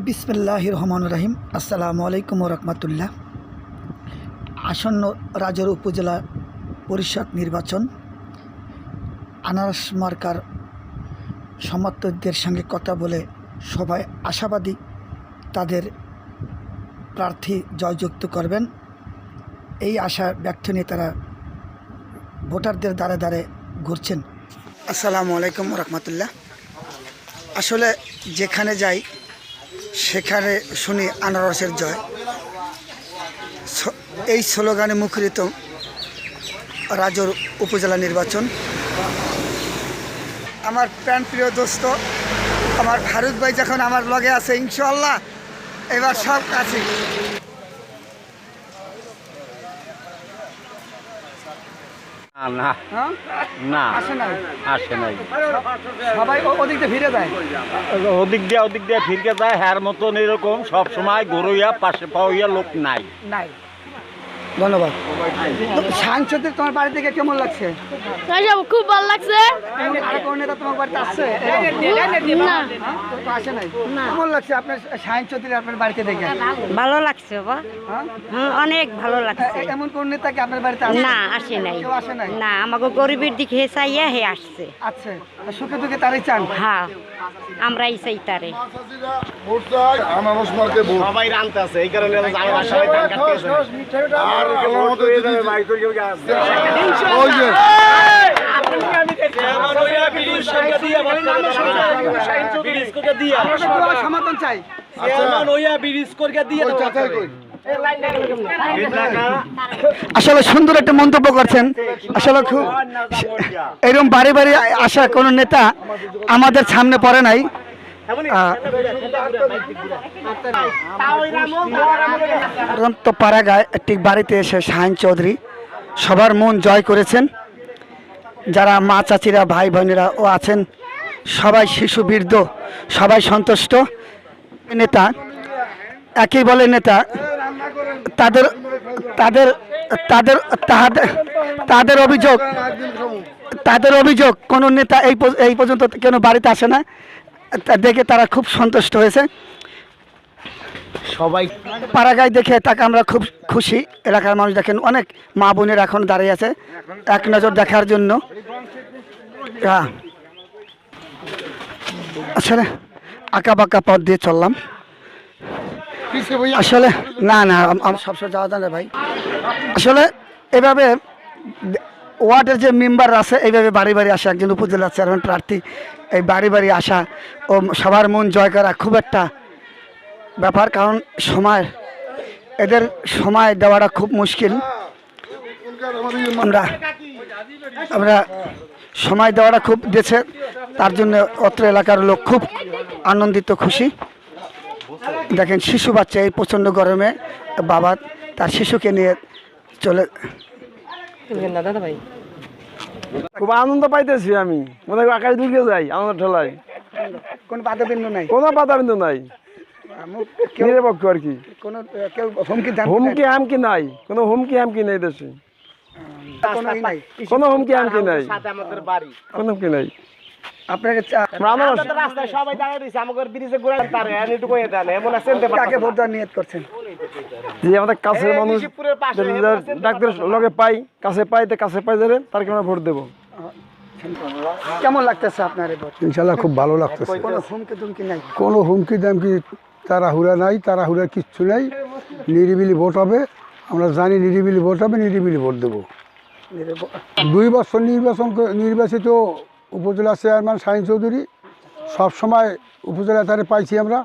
বিসমিল্লাহির রহমানির রহিম। আসসালামু আলাইকুম রহমতুল্লাহ। আসন্ন রাজৌর উপজেলা পরিষদ নির্বাচন, আনারস মার্কার সমর্থকদের সঙ্গে কথা বলে সবাই আশাবাদী তাদের প্রার্থী জয়যুক্ত করবেন, এই আশা ব্যক্ত নিয়ে তারা ভোটারদের দ্বারে দ্বারে ঘুরছেন। আসসালামু আলাইকুম রহমতুল্লাহ। আসলে যেখানে যাই সেখানে শুনি আনারসের জয়, এই স্লোগানে মুখরিত রাজৌর উপজেলা নির্বাচন। আমার প্রাণপ্রিয় দোস্ত আমার ফারুক ভাই যখন আমার লগে আছে, ইনশাআল্লাহ এবার সব কাছে। না না আসে নাই, সবাই ওদিক দিয়ে ফিরে যায়, ওদিক দিয়ে ফিরকে যায়। হ্যার মতন এরকম সব সময় গরুইয়া পাশে পাওয়া লোক নাই। ধন্যবাদ। সাংসদের তোমার বাড়ি থেকে কেমন লাগছে? খুব ভালো লাগছে। আর কোন নেতা তোমার বাড়িতে আসছে? আসে নাই। কেমন লাগছে আপনার সাংসদের আপনার বাড়িতে দেখে? ভালো লাগছে বাবা, অনেক ভালো লাগছে। এমন কোন নেতা কি আপনার বাড়িতে আসে? না, আসে নাই। কেউ আসে নাই? না, আমাকে গরিবের দিকে চাইয়া হে আসছে। আচ্ছা, সুখে দুঃখে তারই চান? হ্যাঁ, আমরাই চাই তারে। সবাই রানতে আছে, এই কারণে সমাধান চাই। আসলে সুন্দর একটা মন্তব্য করছেন। আসলে খুব এরকম বাড়ি বাড়ি আসা কোনো নেতা আমাদের সামনে পড়ে নাই। তো পাড়াগায় একটি বাড়িতে এসে শাহিন চৌধুরী সবার মন জয় করেছেন। যারা মা চাচিরা ভাই বোনেরা ও আছেন সবাই, শিশু বৃদ্ধ সবাই সন্তুষ্ট। নেতা একই বলে নেতা, তাদের তাদের তাদের তাদের অভিযোগ কোনো নেতা এই পর্যন্ত কেন বাড়িতে আসে না, দেখে তারা খুব সন্তুষ্ট হয়েছে। সবাই পাড়াগায় দেখে তাকে আমরা খুব খুশি। এলাকার মানুষ দেখেন, অনেক মা বোনের এখন দাঁড়িয়ে আছে এক নজর দেখার জন্য। আসলে আঁকা বাঁকা পথ দিয়ে চললাম। আসলে না আমার সবসময় যাওয়া যায় না ভাই। আসলে এভাবে ওয়ার্ডের যে মেম্বার আছে এইভাবে বাড়ি বাড়ি আসা, একজন উপজেলা চেয়ারম্যান প্রার্থী এই বাড়ি বাড়ি আসা ও সবার মন জয় করা খুব একটা ব্যাপার। কারণ এদের সময় দেওয়াটা খুব মুশকিল। আমরা সময় দেওয়াটা খুব দিয়েছে, তার জন্য অত্র এলাকার লোক খুব আনন্দিত, খুশি। দেখেন শিশু বাচ্চা এই প্রচণ্ড গরমে বাবা তার শিশুকে নিয়ে চলে। খুব আনন্দ পাইতেছি আমি, মনে হয় আকাশ ঢুকে যাই আনন্দ ঠেলায়। কোনো বাধাবিন্দু নাই? কোনো বাধাবিন্দু নাই, নিরপেক্ষ আর কি। কেউ হুমকি হামকি নাই, কোনো হুমকি হামকি নেই দেশে, কোনো হুমকি হামকি নাই, কোনো হুমকি নাই। আপনাকে রাস্তায় সবাই দাঁড়িয়ে দিয়েছে, আমাদের ব্রিজে ঘুরে তারে একটু কয়ে দেন এমন আছে। কাকে ভোট দেওয়ার নিয়ত করছেন? যে আমাদের কাছের মানুষ ডাক্তার লগে পাই, কাছে পাই যাবেন তারকে আমরা ভোট দেবো। কেমন লাগতেছে আপনার এই ভোট? ইনশাল্লাহ খুব ভালো লাগতেছে। কোনো হুমকি দুমকি নাই? কোনো হুমকি দামকি তাড়াহুড়া নাই, তাড়াহুড়া কিচ্ছু নাই। নিরিবিলি ভোট হবে, আমরা জানি নিরিবিলি ভোট হবে, নিরিবিলি ভোট দেবো। 2 বছর নির্বাচিত উপজেলা চেয়ারম্যান শাহিন চৌধুরী, সবসময় উপজেলা তারে পাইছি আমরা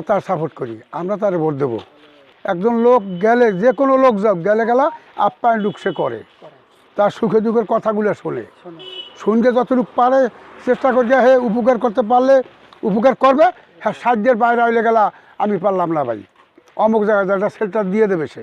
তার সাপোর্ট করি, আমরা তারে ভোট দেবো। একজন লোক গেলে, যে কোনো লোক যাক গেলা আপ্যায়ন লুক সে করে, তার সুখে দুঃখের কথাগুলো শুনতে যতটুকু পারে চেষ্টা করি। হে উপকার করতে পারলে উপকার করবে, হ্যাঁ সাহায্যের বাইরে হইলে গেলা আমি পারলাম না ভাই, অমুক জায়গায় একটা সেল্টার দিয়ে দেবে সে।